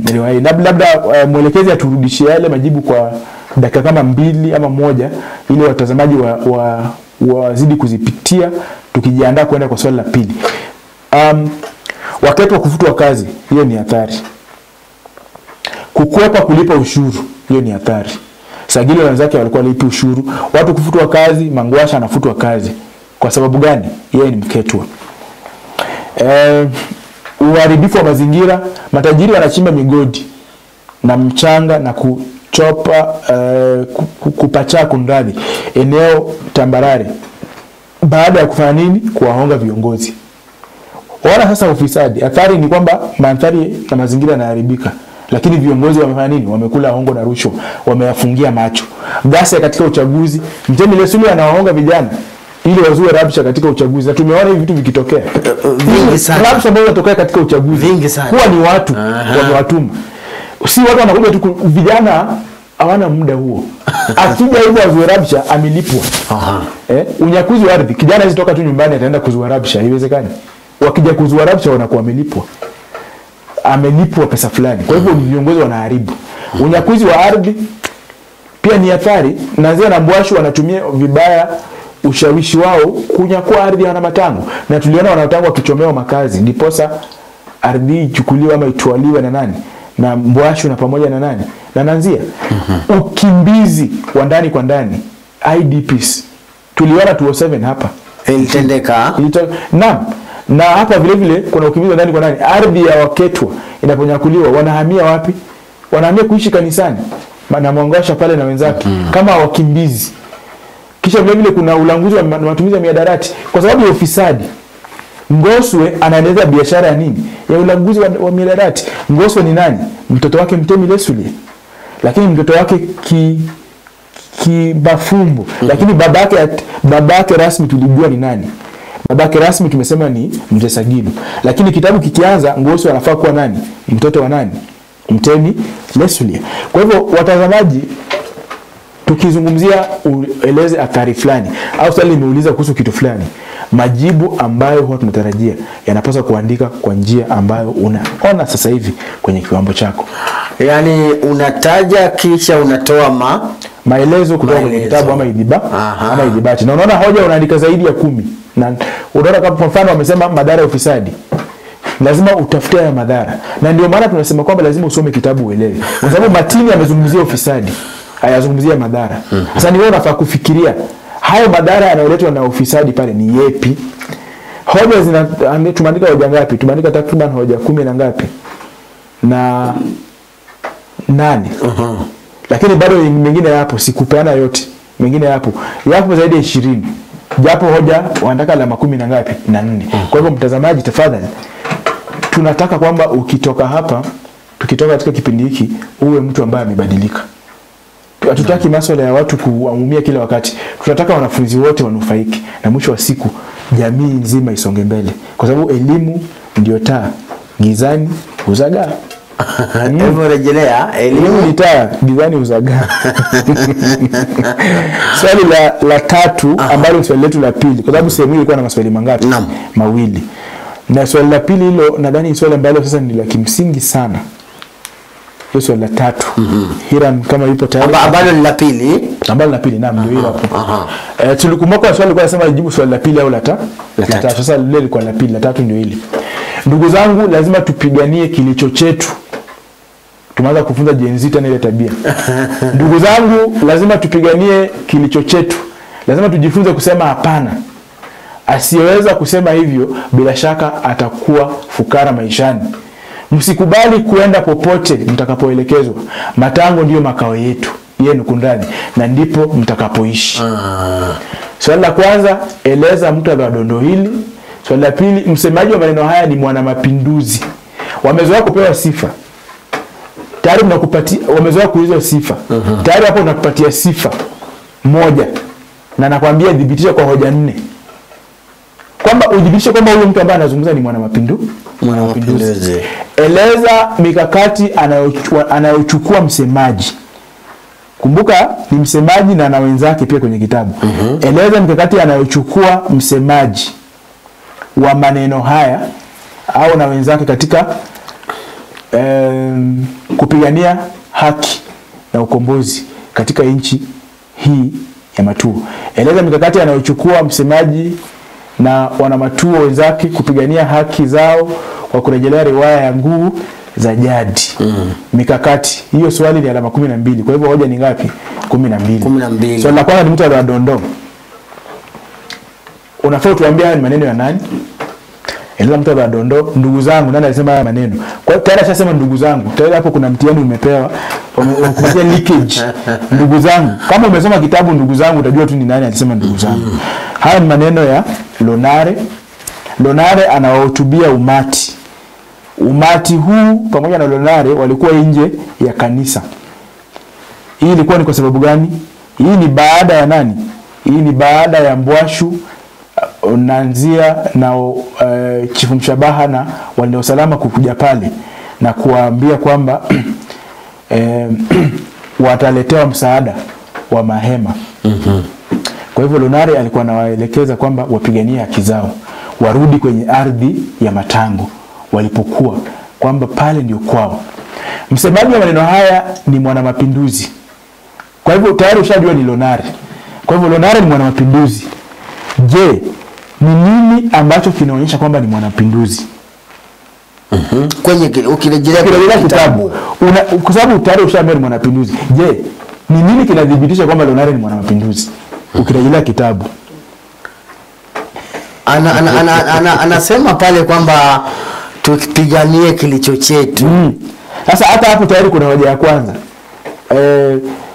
anyway, labda mwelekezi aturudishie yale majibu kwa dakika kama 2 ama 1 ili watazamaji wazidi kuzipitia tukijiandaa kwenda kwa swali la pili. Wakati wa kufutwa kazi, hiyo ni hatari. Kukwepa kulipa ushuru, hiyo ni hatari. Sagili na wenzake walikuwa walipi ushuru. Watu kufutwa kazi, Mangwasha anafutwa kazi. Kwa sababu gani? Yeye ni mketwa. Uharibifu wa mazingira, matajiri wanachimba migodi na mchanga na kuchopa kupachaa kunradhi eneo tambarare. Baada ya kufanya nini? Kuwahonga viongozi. Wala sasa ufisadi. Athari ni kwamba mandhari na mazingira yanaharibika. Lakini viongozi wamefanya nini? Wamekula hongo na rushwa, wameyafungia macho. Ghasia katika uchaguzi, Mtemi Lesulu anawaonga vijana ili wazue rabsha katika uchaguzi. Na tumeona hivi vitu vikitokea. Vingi sana. Rabsha ambazo zinatokea katika uchaguzi. Vingi sana. Huwa ni watu wamewatuma. Si watu wanakuja tu, vijana hawana muda huo. Akija hivyo azue rabsha amelipwa. Unyakuzi wa ardhi, kijana hizi toka tu nyumbani ataenda kuzua rabsha, haiwezekani. Wakija kuzua rabsha wanakuwa amelipwa pesa fulani. Kwa hivyo viongozi wanaharibu. Unyakuzi wa ardhi pia ni athari. Nazia na Mbwashu wanatumia vibaya ushawishi wao kunyakua ardhi ya Matango. Na tuliona Wanatango wakichomewa makazi. Ndiposa ardhi ichukuliwe ama itwaliwe na nani? Na Mbwashu na pamoja na nani? Na Nanzia. Ukimbizi wa ndani kwa ndani. IDPs. Tuliona 207 hapa. Ilitendeka. Naam. Na hapa vile vile kuna ukimbizi ndani kwa ndani. Ardhi ya waketwa inaponyakuliwa wanahamia wapi? Wanahamia kuishi kanisani. Na Mangwasha pale na wenzake kama wakimbizi. Kisha vile vile kuna ulanguzi wa matumizi ya mihadarati kwa sababu ya ufisadi. Ngoswe anaendeleza biashara ya nini? Ya ulanguzi wa mihadarati. Ngoswe ni nani? Mtoto wake Mtemi Lesulu. Lakini mtoto wake Bafumbo. Lakini babake rasmi tulijua ni nani? Babake rasmi tumesema ni Mzee Sagilu. Lakini kitabu kikianza Ngoswe anafaa kuwa nani? Mtoto wa nani? Mtemi Lesulu. Kwa hivyo watazamaji, tukizungumzia ueleze athari fulani au swali limeuliza kuhusu kitu fulani, majibu ambayo huwa tunatarajia yanapaswa kuandika kwa njia ambayo unaona sasa hivi kwenye kiwambo chako. Yaani unataja kisha unatoa maelezo kutoka kwenye kitabu ama idhibati. Na unaona hoja unaandika zaidi ya 10. Na unaona kama kwa mfano wamesema madhara ya ufisadi. Lazima utafute ya madhara. Na ndio maana tunasema kwamba lazima usome kitabu uelewe. Kwa sababu Matini amezungumzia ufisadi, hayazungumzia madhara. Sasa ni wewe unafaa kufikiria hayo madhara yanayoletwa na ufisadi pale ni yepi? Hoja tumeandika hoja ngapi? Tumeandika takriban hoja 10 na ngapi? Na 8. Lakini bado mengine yapo, sikupeana yote. Mengine yapo zaidi ya 20. Japo hoja wanataka alama 10 na ngapi? Na 4. Kwa hivyo mtazamaji, tafadhali tunataka kwamba ukitoka hapa, tukitoka katika kipindi hiki uwe mtu ambaye amebadilika. Hatutaki masuala ya watu kuumia kila wakati. Tunataka wanafunzi wote wanufaike na mwisho wa siku jamii nzima isonge mbele. Kwa sababu elimu ndio taa, gizani huzagaa. Hebu rejelea, elimu ni taa, gizani huzagaa. Swali la 3 ambalo swali letu la pili, kwa sababu sehemu hii ilikuwa na maswali mangapi? Mawili. Na swali la pili hilo nadhani ni swali ambalo sasa ni la kimsingi sana. Hiyo swali la 3. Hiram kama yupo tayari. Ambalo ni la pili. Naam, ndio hilo hapo. Tulikumbuka swali lilikuwa nasema jibu swali la pili au la 3. Sasa lile lilikuwa la pili, la 3 ndio hili. Ndugu zangu, lazima tupiganie kilicho chetu. Tumeanza kufunza Gen Z tena ile tabia. Ndugu zangu, lazima tupiganie kilicho chetu. Lazima tujifunze kusema hapana. Asiyeweza kusema hivyo bila shaka atakuwa fukara maishani. Msikubali kuenda popote mtakapoelekezwa. Matango ndiyo makao yetu, yenu kundani, na ndipo mtakapoishi. Swali la kwanza, eleza muktadha wa dondo hili. Swali la pili, msemaji wa maneno haya ni mwana mapinduzi. Wamezoea kupewa sifa. Tayari mnakupatia, wamezoea kuulizwa sifa. Tayari hapo unakupatia sifa moja. Na nakwambia dhibitisha kwa hoja 4. Kwamba udhibitishe kwamba huyo mtu ambaye anazungumza ni mwana mapinduzi. Eleza mikakati anayochukua msemaji. Kumbuka ni msemaji na ana wenzake pia kwenye kitabu. Eleza mikakati anayochukua msemaji wa maneno haya au na wenzake katika kupigania haki na ukombozi katika nchi hii ya Matuo. Eleza mikakati anayochukua msemaji na wana Matuo wenzake kupigania haki zao kwa kurejelea riwaya ya Nguu za Jadi. Mikakati. Hiyo swali ni alama 12. Kwa hivyo hoja ni ngapi? 12. Swali la kwanza ni mtu anaodondoa. Unafaa tuambie ni maneno ya nani? Eleza mtu anaodondoa. Ndugu zangu, nani alisema haya maneno? Kwa hiyo tayari ashasema ndugu zangu. Tayari hapo kuna mtihani umepewa. Umekupatia leakage. Ndugu zangu. Kama umesoma kitabu ndugu zangu utajua tu ni nani alisema ndugu zangu. Haya ni maneno ya Lonare. Lonare anawahutubia umati. Umati huu pamoja na Lonare walikuwa nje ya kanisa. Hii ilikuwa ni kwa sababu gani? Hii ni baada ya nani? Hii ni baada ya Mbwashu, Nanzia na Chifu Mshabaha na walinda usalama kukuja pale na kuwaambia kwamba wataletewa msaada wa mahema. Kwa hivyo Lonare alikuwa anawaelekeza kwamba wapiganie haki zao, warudi kwenye ardhi ya matango walipokuwa, kwamba pale ndio kwao. Msemaji wa maneno haya ni mwanamapinduzi. Kwa hivyo tayari ushajua ni Lonare. Kwa hivyo Lonare ni mwanamapinduzi. Je, ni nini ambacho kinaonyesha kwamba ni mwanamapinduzi? Kwenye ukirejelea kitabu kwa sababu tayari ushajua ni mwanamapinduzi. Je, ni nini kinadhibitisha kwamba Lonare ni mwanamapinduzi? Ukirejelea kitabu anasema pale kwamba tukipiganie kilicho chetu. Sasa hata hapo tayari kuna hoja ya kwanza.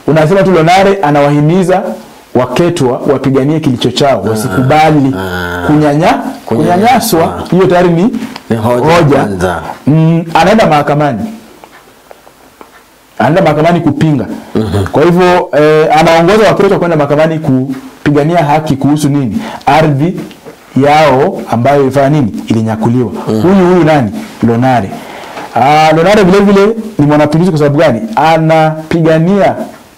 Unasema tu Lonare anawahimiza Waketwa wapiganie kilicho chao, wasikubali kunyanyaswa. Hiyo tayari ni hoja. Anaenda mahakamani. Anaenda mahakamani kupinga. Kwa hivyo anaongoza Waketwa kwenda mahakamani kupigania haki kuhusu nini? Ardhi yao ambayo ilifanya nini? Ilinyakuliwa. Huyu nani? Lonare. Lonare vile vile ni mwanapinduzi kwa sababu gani? Anapigania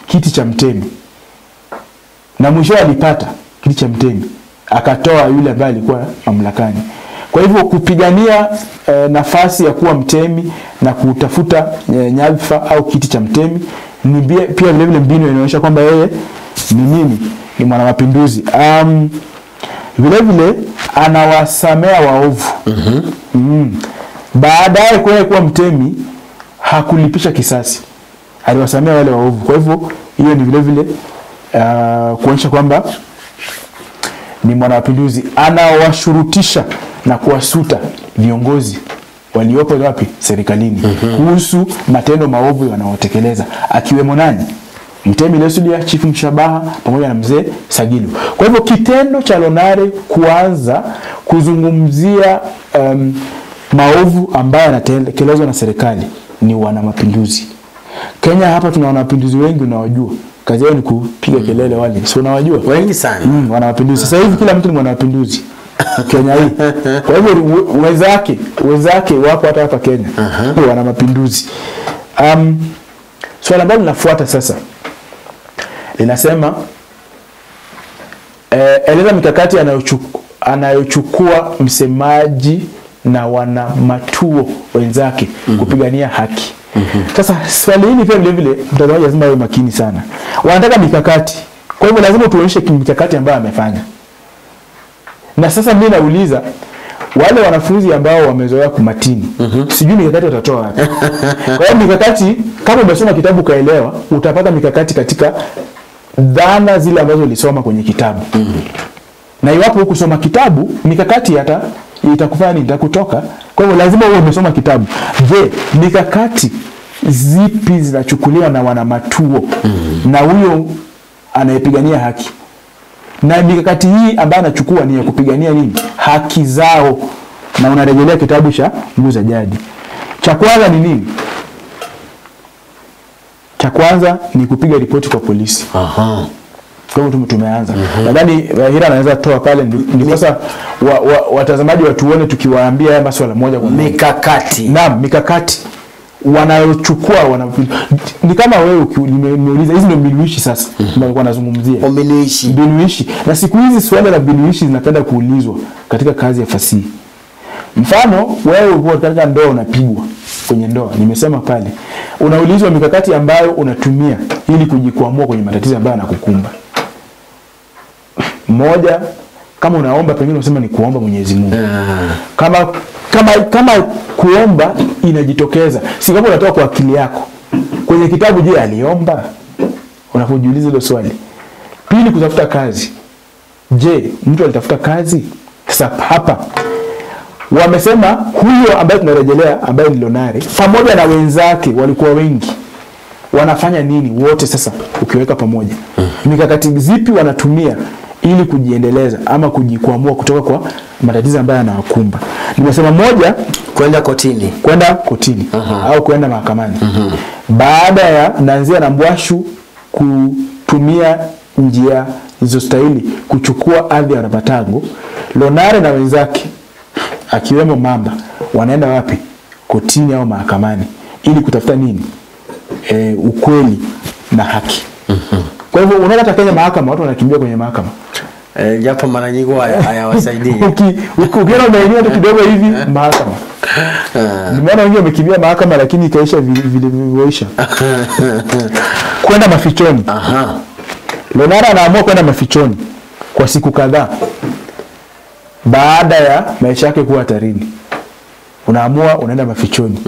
kiti cha mtemi. Na mwisho alipata kiti cha mtemi. Akatoa yule ambaye alikuwa mamlakani. Kwa hivyo kupigania nafasi ya kuwa mtemi na kutafuta nyadhifa au kiti cha mtemi ni pia vile vile mbinu inaonyesha kwamba yeye ni nini? Ni mwanamapinduzi. Vile vile anawasamea waovu. Baadaye kuwa mtemi hakulipisha kisasi. Aliwasamea wale waovu. Kwa hivyo hiyo ni vile vile kuonyesha kwamba ni mwanamapinduzi. Anawashurutisha na kuwasuta viongozi waliopo wapi? Serikalini. Kuhusu matendo maovu wanaotekeleza, akiwemo nani? Mtemi Lesulia, Chifu Mshabaha pamoja na mzee Sagilu. Kwa hivyo kitendo cha Lonare kuanza kuzungumzia maovu ambayo yanatekelezwa na serikali ni wanamapinduzi. Kenya hapa tuna wanamapinduzi wengi unawajua. Kazi yao ni kupiga kelele wale. Si unawajua? Wengi sana. Wanamapinduzi. Sasa hivi kila mtu ni mwanamapinduzi. Kenya hii. Kwa hivyo wenzake wapo hata hapa Kenya. Wanamapinduzi. Swali ambalo linafuata sasa linasema eleza mikakati anayochukua msemaji na wana Matuo wenzake kupigania haki. Sasa swali hili pia vile vile mtazamaji lazima awe makini sana. Wanataka mikakati. Kwa hivyo lazima tuonyeshe mikakati ambayo amefanya. Na sasa mimi nauliza wale wanafunzi ambao wamezoea kumatini, sijui mikakati watatoa wapi. Kwa hiyo mikakati, kama umesoma kitabu kaelewa, utapata mikakati katika dhana zile ambazo ulisoma kwenye kitabu. Na iwapo hukusoma kitabu, mikakati itakufanya nini? Itakutoka. Kwa hivyo lazima uwe umesoma kitabu. Je, mikakati zipi zinachukuliwa na wana Matuo na huyo anayepigania haki? Na mikakati hii ambayo anachukua ni ya kupigania nini? Haki zao. Na unarejelea kitabu cha Nguu za Jadi. Cha kwanza ni nini? Cha kwanza ni kupiga ripoti kwa polisi. Kwa hivyo tumeanza. Nadhani Hira anaweza toa pale ni sasa watazamaji watuone tukiwaambia haya masuala moja kwa moja. Mikakati. Naam, mikakati. wanayochukua ni kama wewe nimeuliza hizi ndio mbinuishi sasa nilikuwa nazungumzia mbinuishi na siku hizi swala la mbinuishi zinapenda kuulizwa katika kazi ya fasihi. Mfano wewe uko katika ndoa unapigwa kwenye ndoa, nimesema pale unaulizwa mikakati ambayo unatumia ili kujikwamua kwenye matatizo ambayo yanakukumba. Moja, kama unaomba pengine unasema ni kuomba Mwenyezi Mungu. Kama kuomba inajitokeza, si kama unatoka kwa akili yako. Kwenye kitabu je aliomba? Unapojiuliza hilo swali. Pili, kutafuta kazi. Je, mtu alitafuta kazi? Sasa hapa wamesema huyo ambaye tunarejelea ambaye ni Lonare pamoja na wenzake walikuwa wengi. Wanafanya nini wote sasa ukiweka pamoja? Mikakati zipi wanatumia ili kujiendeleza ama kujikwamua kutoka kwa matatizo ambayo yanawakumba? Nimesema moja, kwenda kotini au kwenda mahakamani. Baada ya Nanzia na Mbwashu kutumia njia zilizostahili kuchukua ardhi ya Rabatango, Lonare na wenzake akiwemo Mamba wanaenda wapi? Kotini au mahakamani ili kutafuta nini? Ukweli na haki. Kwa hivyo unaona hata Kenya mahakama watu wanakimbia kwenye mahakama. Japo mara nyingi hayawasaidii. Ukiona maeneo kidogo hivi mahakama. Nimeona wengi wamekimbia mahakama lakini ikaisha vilivyoisha. Kwenda mafichoni. Lonare anaamua kwenda mafichoni kwa siku kadhaa. Baada ya maisha yake kuwa hatarini. Unaamua unaenda mafichoni.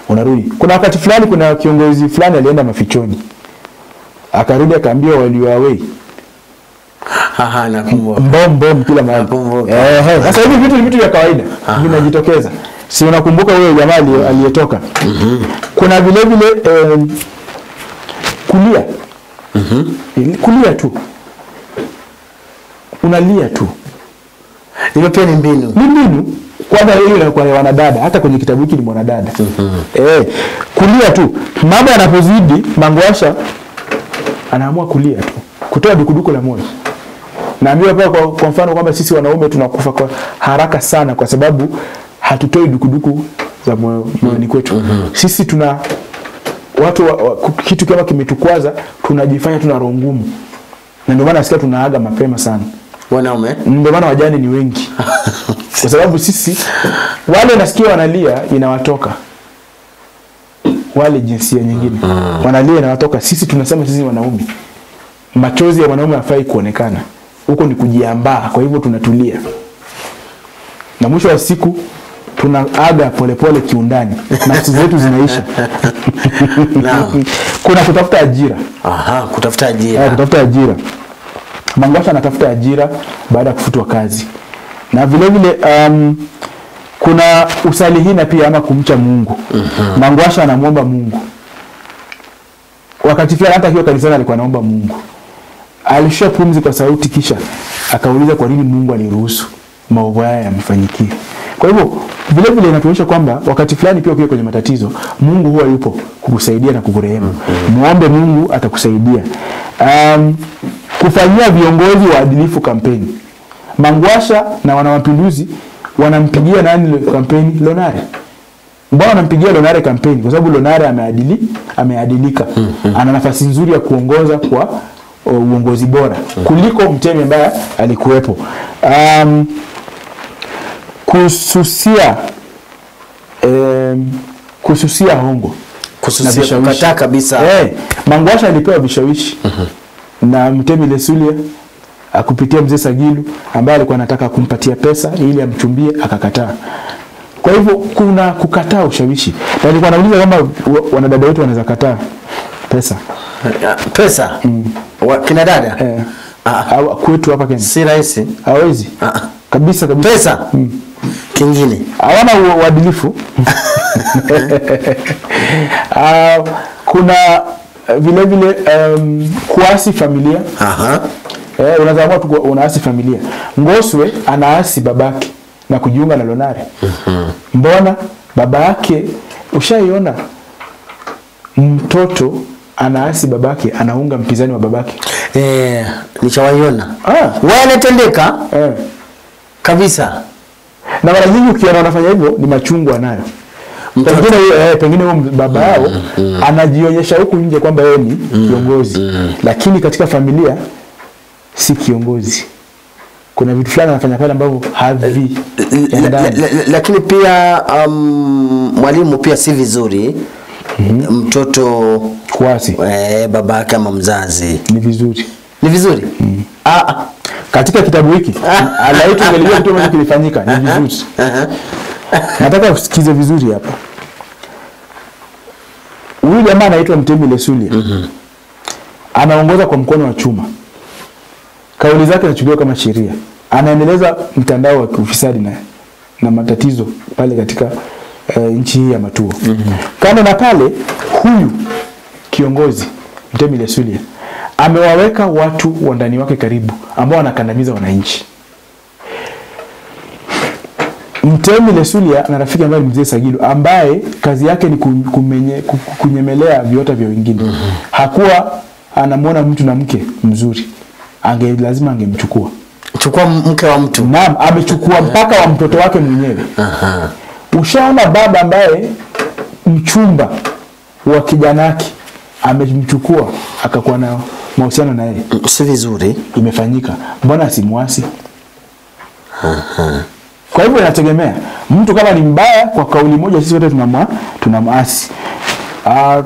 Unarudi. Kuna wakati fulani kuna kiongozi fulani alienda mafichoni. Akarudi akaambia waliowawei. Nakumbuka. Mbom kila mahali. Sasa hivi vitu vya kawaida vinajitokeza. Si unakumbuka huyo jamaa aliyetoka? Kuna vile kulia. Kulia tu. Unalia tu. Hiyo pia ni mbinu. Kwanza ile kwa wanadada, hata kwenye kitabu hiki ni mwanadada. Kulia tu. Mambo yanapozidi, Mangwasha anaamua kulia tu. Kutoa dukuduku la moyo. Naambiwa pia kwa mfano kwamba sisi wanaume tunakufa kwa haraka sana kwa sababu hatutoi dukuduku za moyoni kwetu. Sisi tuna watu kitu kama kimetukwaza tunajifanya tuna roho ngumu. Na ndio maana nasikia tunaaga mapema sana. Wanaume? Ndio maana wajane ni wengi. Kwa sababu sisi wale nasikia wanalia inawatoka. Wale jinsia nyingine wanalia inawatoka. Sisi tunasema sisi wanaume. Machozi ya wanaume hafai kuonekana. Huko ni kujiambaa, kwa hivyo tunatulia. Na mwisho wa siku tunaaga polepole kiundani. Nafsi zetu zinaisha. Kuna kutafuta ajira. Kutafuta ajira. Mangwasha anatafuta ajira baada ya kufutwa kazi. Na vile kuna usalihina pia ama kumcha Mungu. Mangwasha anamuomba Mungu. Wakati fulani hata akiwa kanisani alikuwa anaomba Mungu. Alishia pumzi kwa sauti kisha akauliza kwa nini Mungu aliruhusu maovu haya yamfanyikie. Kwa hivyo vile inatuonyesha kwamba wakati fulani pia ukiwa kwenye matatizo Mungu huwa yupo kukusaidia na kukurehemu. Muombe Mungu atakusaidia. Kufanyia viongozi waadilifu kampeni. Mangwasha na wanamapinduzi wanampigia nani kampeni? Lonare. Mbona wanampigia Lonare kampeni? Kwa sababu Lonare ameadilika. Ana nafasi nzuri ya kuongoza kwa uongozi bora kuliko Mtemi ambaye alikuwepo. Kususia hongo. Kukataa kabisa. Mangwasha alipewa vishawishi na Mtemi Lesulia akupitia Mzee Sagilu ambaye alikuwa anataka kumpatia pesa ili amchumbie, akakataa. Kwa hivyo kuna kukataa ushawishi. Na nilikuwa nauliza kama wanadada wetu wanaweza kataa pesa. Kina dada? Kwetu hapa Kenya. Si rahisi. Hawezi. Kabisa. Pesa. Kingine. Hawana uadilifu. Kuna vile kuasi familia. Unazaamua tu unaasi familia. Ngoswe anaasi babake na kujiunga na Lonare. Mbona baba yake ushaiona mtoto anaasi babake anaunga mpinzani wa babake? Nishawaiona. Wanatendeka kabisa. Na mara nyingi ukiona wanafanya hivyo ni machungu anayo. pengine huyo baba yao anajionyesha huku nje kwamba yeye ni kiongozi, lakini katika familia si kiongozi. Kuna vitu fulani anafanya pale ambavyo havi. Lakini pia mwalimu, pia si vizuri mtoto kuasi baba kama mzazi. Ni vizuri. Ni vizuri? Katika kitabu hiki alaito ngelijua kitu ambacho kilifanyika ni vizuri. Nataka usikize vizuri hapa. Huyu jamaa anaitwa Mtemi Lesulia. Anaongoza kwa mkono wa chuma. Kauli zake zinachukuliwa kama sheria. Anaendeleza mtandao wa ufisadi na matatizo pale katika nchi hii ya Matuo. Kando na pale, huyu kiongozi Mtemi Lesulia amewaweka watu wa ndani wake karibu ambao wanakandamiza wananchi. Mtemi Lesulia ana rafiki ambaye ni Mzee Sagilu ambaye kazi yake ni kunyemelea viota vya wengine. Hakuwa anamuona mtu na mke mzuri, lazima angemchukua. Chukua mke wa mtu. Naam, amechukua mpaka wa mtoto wake mwenyewe. Ushaona baba ambaye mchumba wa kijana wake amemchukua akakuwa na mahusiano na yeye. Si vizuri. Imefanyika. Mbona asimwasi? Kwa hivyo inategemea. Mtu kama ni mbaya, kwa kauli moja sisi wote tunamwasi.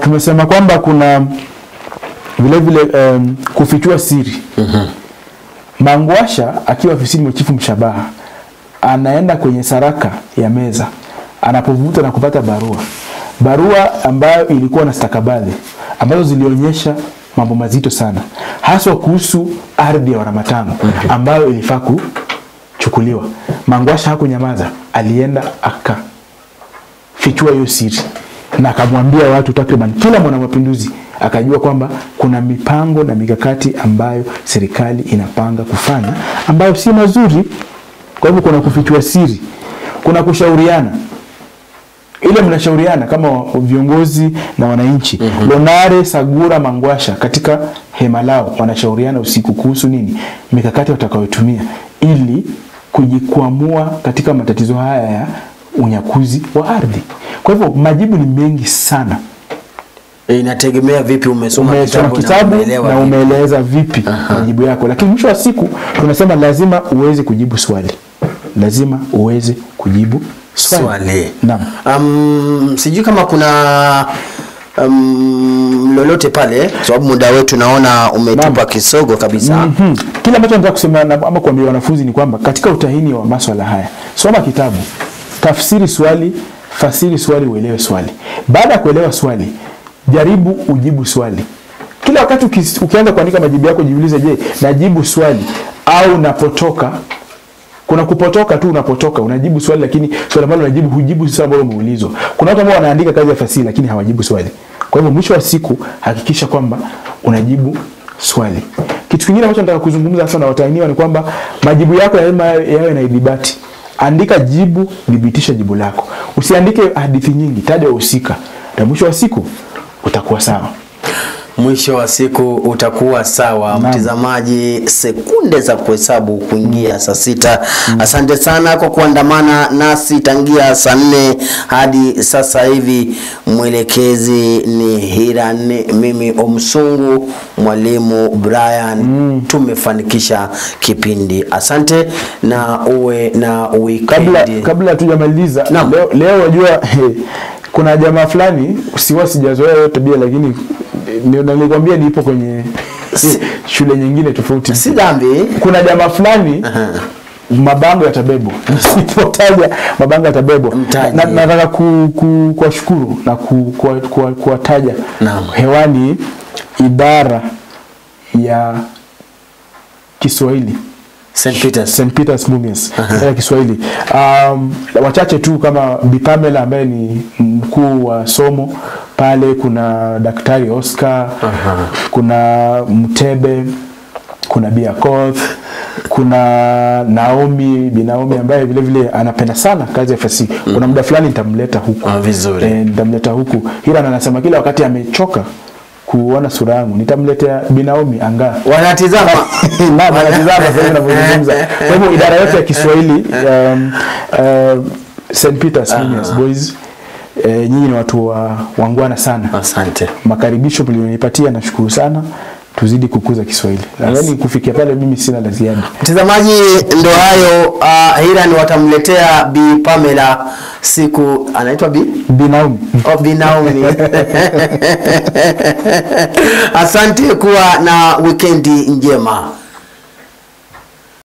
Tumesema kwamba kuna vile vile kufichua siri. Mangwasha akiwa ofisini mwa Chifu Mshabaha anaenda kwenye saraka ya meza, anapovuta na kupata barua ambayo ilikuwa na stakabadhi ambazo zilionyesha mambo mazito sana, haswa kuhusu ardhi ya Waramatanga ambayo ilifaa kuchukuliwa. Mangwasha hakunyamaza, alienda akafichua hiyo siri na akamwambia watu takriban kila mwanamapinduzi akajua kwamba kuna mipango na mikakati ambayo serikali inapanga kufanya ambayo si mazuri. Kwa hivyo kuna kufichua siri, kuna kushauriana. Ile mnashauriana kama viongozi na wananchi. Lonare, Sagura, Mangwasha katika hema lao wanashauriana usiku kuhusu nini? Mikakati watakayotumia ili kujikwamua katika matatizo haya ya unyakuzi wa ardhi. Kwa hivyo majibu ni mengi sana. Inategemea vipi umesoma kitabu na umeeleza vipi majibu yako. Lakini mwisho wa siku tunasema lazima uweze kujibu swali. Lazima uweze kujibu swali. Naam. Sijui kama kuna lolote pale, sababu muda wetu naona umetupa kisogo kabisa. Kila ambacho nataka kusema ama kuambia wanafunzi ni kwamba katika utahini wa masuala haya, soma kitabu, tafsiri swali, fasiri swali, uelewe swali. Baada ya kuelewa swali, jaribu ujibu swali. Kila wakati ukianza kuandika majibu yako jiulize, je, najibu swali au napotoka? Kuna kupotoka tu, unapotoka unajibu swali lakini swali ambalo unajibu hujibu swali ambalo umeulizwa. Kuna watu ambao wanaandika kazi ya fasihi lakini hawajibu swali. Kwa hivyo mwisho wa siku hakikisha kwamba unajibu swali. Kitu kingine ambacho nataka kuzungumza hasa na watahiniwa ni kwamba majibu yako lazima yawe na idhibati. Andika jibu, dhibitisha jibu lako. Usiandike hadithi nyingi, taja wahusika. Na mwisho wa siku utakuwa sawa. Mwisho wa siku utakuwa sawa. Mtazamaji, sekunde za kuhesabu kuingia saa 6. Asante sana kwa kuandamana nasi tangia saa 4 hadi sasa hivi. Mwelekezi ni Hiran, mimi Omsungu, mwalimu Brian. Tumefanikisha kipindi. Asante na uwe na weekend. Kabla tujamaliza, leo wajua kuna jamaa fulani sijazoea hiyo tabia, lakini nilikwambia nipo kwenye shule nyingine tofauti. Si dhambi. Kuna jamaa fulani mabango yatabebwa. Nisipotaja mabango yatabebwa. Nataka kuwashukuru na kuwataja hewani idara ya Kiswahili St. Peter's Mumias ya Kiswahili. Wachache tu kama Bipamela ambaye ni mkuu wa somo pale, kuna Daktari Oscar, kuna Mtebe, kuna Biakoth, kuna Naomi ambaye vile vile anapenda sana kazi ya fasihi. Kuna muda fulani nitamleta huku. Vizuri. Nitamleta huku. Hiran anasema kila wakati amechoka kuona sura yangu, nitamletea Binaomi anga. Wanatizama. Wanatizama sasa ninapozungumza. Kwa hivyo idara yote ya Kiswahili St. Peter's Mumias Boys nyinyi ni watu wangwana sana. Asante. Makaribisho mlionipatia nashukuru sana. Tuzidi kukuza Kiswahili. Yaani kufikia pale mimi sina la ziada. Mtazamaji, ndo hayo Hiran watamletea Bi Pamela siku anaitwa Bi Naomi. Bi Naomi. Asante, kuwa na weekendi njema.